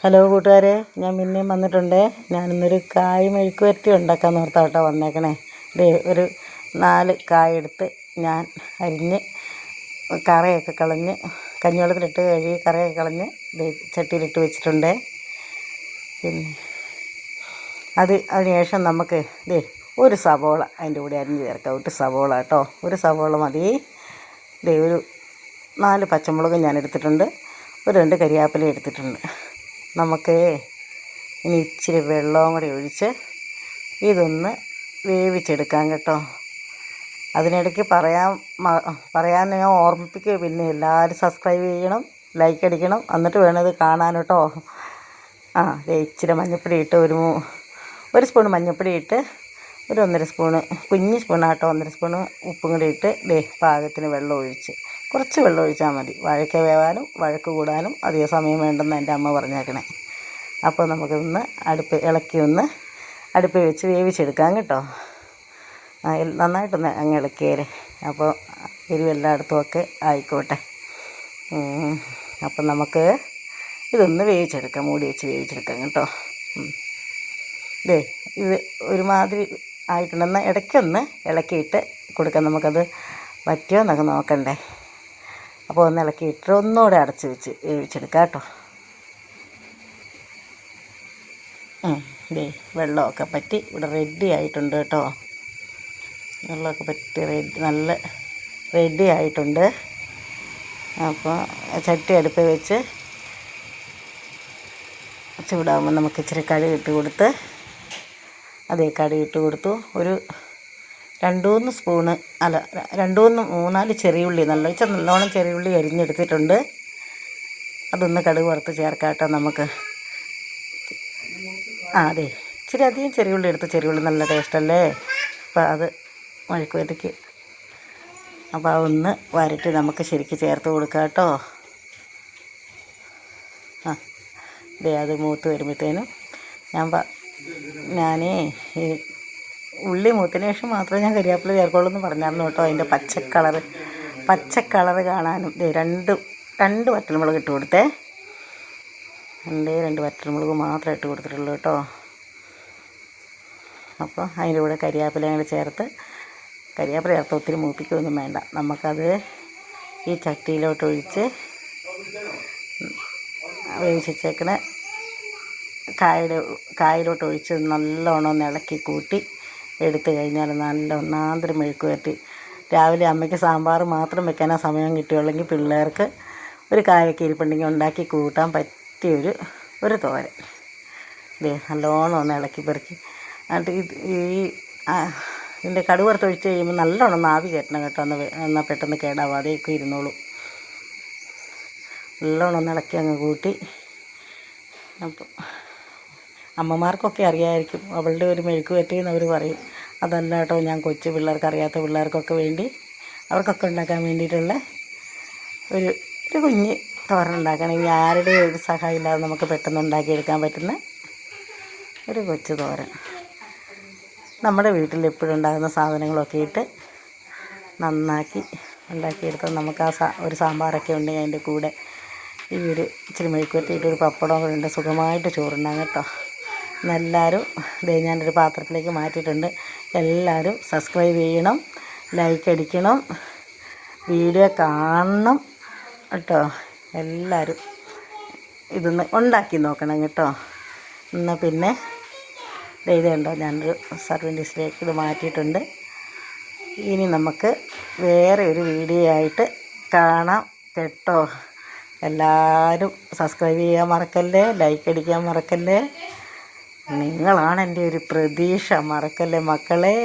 Hello കൂട്ടുകാരെ, ഞാൻ പിന്നെയും വന്നിട്ടുണ്ട്. ഞാനിന്നൊരു കായ് മെഴുക്ക് വരട്ടി ഉണ്ടാക്കാൻ ഓർത്താട്ടോ വന്നേക്കണേ. ഒരു 4 കായ എടുത്ത് ഞാൻ അരിഞ്ഞ് കറയൊക്കെ കളഞ്ഞ് കഞ്ഞിവെള്ളത്തിലിട്ട് കഴുകി കറയൊക്കെ കളഞ്ഞ് ചട്ടിയിലിട്ട് വെച്ചിട്ടുണ്ട്. പിന്നെ അതിനുശേഷം നമുക്ക് ഒരു സവോള അതിൻ്റെ കൂടെ അരിഞ്ഞ് ചേർക്കാം. ഒരു സവോള കേട്ടോ, ഒരു സവോള മതി. ഒരു 4 പച്ചമുളകും ഞാൻ എടുത്തിട്ടുണ്ട്. ഒരു 2 കരിയാപ്പില എടുത്തിട്ടുണ്ട്. നമുക്ക് ഇനി ഇച്ചിരി വെള്ളവും കൂടി ഒഴിച്ച് ഇതൊന്ന് വേവിച്ചെടുക്കാം കേട്ടോ. അതിനിടയ്ക്ക് പറയാൻ ഞാൻ ഓർമ്മിപ്പിക്കുക, പിന്നെ എല്ലാവരും സബ്സ്ക്രൈബ് ചെയ്യണം, ലൈക്ക് അടിക്കണം, എന്നിട്ട് വേണം ഇത് കാണാൻ കേട്ടോ. ഇച്ചിരി മഞ്ഞൾപ്പൊടി ഇട്ട് ഒരു സ്പൂൺ മഞ്ഞൾപ്പൊടി ഇട്ട് ഒരു 1.5 സ്പൂണ്, കുഞ്ഞ് സ്പൂണാട്ടോ, 1.5 സ്പൂണ് ഉപ്പും കൂടി ഇട്ട് പാകത്തിന് വെള്ളം ഒഴിച്ച്, കുറച്ച് വെള്ളം ഒഴിച്ചാൽ മതി. വഴക്ക വേവാനും വഴക്ക് കൂടാനും അധികം സമയം വേണ്ടെന്ന് എൻ്റെ അമ്മ പറഞ്ഞേക്കണേ. അപ്പോൾ നമുക്കിതൊന്ന് ഇളക്കി അടുപ്പിൽ വെച്ച് വേവിച്ചെടുക്കാം കേട്ടോ. നന്നായിട്ടൊന്ന് അങ്ങ് ഇളക്കിയേരെ. അപ്പോൾ എരിവെല്ലായിടത്തും ഒക്കെ ആയിക്കോട്ടെ. അപ്പം നമുക്ക് ഇതൊന്ന് വേവിച്ചെടുക്കാം, മൂടി വെച്ച് വേവിച്ചെടുക്കാം കേട്ടോ. ഇത് ഒരുമാതിരി ആയിട്ടുണ്ടെന്ന് ഇടയ്ക്കൊന്ന് ഇളക്കിയിട്ട് കൊടുക്കാം. നമുക്കത് പറ്റിയോ എന്നൊക്കെ നോക്കണ്ടേ. അപ്പോൾ ഒന്ന് ഇളക്കിയിട്ട് ഒന്നുകൂടെ അടച്ച് വെച്ച് വേവിച്ചെടുക്കാം കേട്ടോ. വെള്ളമൊക്കെ പറ്റി ഇവിടെ റെഡി ആയിട്ടുണ്ട് കേട്ടോ. വെള്ളമൊക്കെ പറ്റി നല്ല റെഡി ആയിട്ടുണ്ട്. അപ്പോൾ ചട്ടി അടുപ്പിൽ വെച്ച് ചൂടാകുമ്പോൾ നമുക്ക് ഇച്ചിരി കടുക് ഇട്ട് കൊടുത്ത് കടുക് ഇട്ട് കൊടുത്തു. ഒരു 2-3 സ്പൂണ് 2-3-4 ചെറിയുള്ളി, നല്ലോണം ചെറിയുള്ളി അരിഞ്ഞെടുത്തിട്ടുണ്ട്. അതൊന്ന് കടുക് വറുത്ത് ചേർക്കാം കേട്ടോ നമുക്ക്. ഇച്ചിരി അധികം ചെറിയുള്ളി എടുത്ത്, ചെറിയുള്ളി നല്ല ടേസ്റ്റല്ലേ. അപ്പോൾ അത് മെഴുക്ക് വരട്ടിക്ക്. അപ്പോൾ അതൊന്ന് വരട്ടി നമുക്ക് ശരിക്ക് ചേർത്ത് കൊടുക്കാം കേട്ടോ. അത് മൂത്ത് വരുമ്പോഴത്തേനും ഞാൻ ഈ ഉള്ളി മൂത്തതിന് ശേഷം മാത്രമേ ഞാൻ കരിയാപ്പില ചേർക്കുള്ളൂ എന്ന് പറഞ്ഞായിരുന്നു കേട്ടോ. അതിൻ്റെ പച്ച കാണാനും 2 വറ്റൽമുളക് ഇട്ട് കൊടുത്തേ. 2 വറ്റൽമുളക് മാത്രമേ ഇട്ട് കൊടുത്തിട്ടുള്ളൂ കേട്ടോ. അപ്പോൾ അതിൻ്റെ കൂടെ കരിയാപ്പില ചേർത്ത് ഒത്തിരി മൂപ്പിക്കൊന്നും വേണ്ട. നമുക്കത് ഈ ചട്ടിയിലോട്ട് ഒഴിച്ച് വേവിച്ചേക്കണ കായയിലോട്ട് ഒഴിച്ച് നല്ലോണം ഒന്ന് ഇളക്കി കൂട്ടി എടുത്തു കഴിഞ്ഞാൽ നല്ല ഒന്നാന്തരം മെഴുക്ക് വരട്ടി. രാവിലെ അമ്മയ്ക്ക് സാമ്പാർ മാത്രം വെക്കാനാ സമയം കിട്ടുകയുള്ളെങ്കിൽ പിള്ളേർക്ക് ഒരു കായൊക്കെ ഇരിപ്പുണ്ടെങ്കിൽ ഉണ്ടാക്കി കൂട്ടാൻ പറ്റിയൊരു തോരൻ. നല്ലോണം ഒന്ന് ഇളക്കി പെറുക്കി എന്നിട്ട് ഇതിൻ്റെ കടുക് വറുത്ത് ഒഴിച്ച് കഴിയുമ്പോൾ നല്ലോണം ഒന്ന് ആവി കയറ്റണം കേട്ടോ. എന്നാൽ പെട്ടെന്ന് കേടാവാതെയൊക്കെ ഇരുന്നോളൂ. നല്ലോണം ഒന്ന് ഇളക്കി അങ്ങ് കൂട്ടി. അപ്പോൾ അമ്മമാർക്കൊക്കെ അറിയാമായിരിക്കും അവളുടെ ഒരു മെഴുക്ക് വരട്ടി എന്ന് അവർ പറയും. അതല്ല കേട്ടോ, ഞാൻ കൊച്ചു പിള്ളേർക്ക്, അറിയാത്ത പിള്ളേർക്കൊക്കെ വേണ്ടി, അവർക്കൊക്കെ ഉണ്ടാക്കാൻ വേണ്ടിയിട്ടുള്ള ഒരു കുഞ്ഞ് തോരൻ ഉണ്ടാക്കണമെങ്കിൽ ആരുടെ ഒരു സഹായം ഇല്ലാതെ നമുക്ക് പെട്ടെന്ന് ഉണ്ടാക്കിയെടുക്കാൻ പറ്റുന്ന ഒരു കൊച്ചു തോരൻ. നമ്മുടെ വീട്ടിൽ എപ്പോഴും ഉണ്ടാകുന്ന സാധനങ്ങളൊക്കെ ഇട്ട് നന്നാക്കി ഉണ്ടാക്കിയെടുത്താൽ നമുക്ക് ഒരു സാമ്പാറൊക്കെ ഉണ്ടെങ്കിൽ അതിൻ്റെ കൂടെ ഈ ഒരു ഇച്ചിരി മെഴുക്ക് വരട്ടിയിട്ട് ഒരു പപ്പടം കൂടെ ഉണ്ട്, സുഖമായിട്ട് ചോറുണ്ടാകും കേട്ടോ. എല്ലാവരും ഞാനൊരു പാത്രത്തിലേക്ക് മാറ്റിയിട്ടുണ്ട്. എല്ലാവരും സബ്സ്ക്രൈബ് ചെയ്യണം, ലൈക്ക് അടിക്കണം, വീഡിയോ കാണണം കേട്ടോ. എല്ലാവരും ഇതൊന്ന് ഉണ്ടാക്കി നോക്കണം കേട്ടോ. എന്നാൽ പിന്നെ ഇതുണ്ടോ, ഞാനൊരു സർവിങ് ഡിഷിലേക്ക് ഇത് മാറ്റിയിട്ടുണ്ട്. ഇനി നമുക്ക് വേറെ ഒരു വീഡിയോ ആയിട്ട് കാണാം കേട്ടോ. എല്ലാവരും സബ്സ്ക്രൈബ് ചെയ്യാൻ മറക്കല്ലേ, ലൈക്ക് അടിക്കാൻ മറക്കല്ലേ. നിങ്ങളാണ് എൻ്റെ ഒരു പ്രതീക്ഷ, മറക്കല്ലേ മക്കളെ.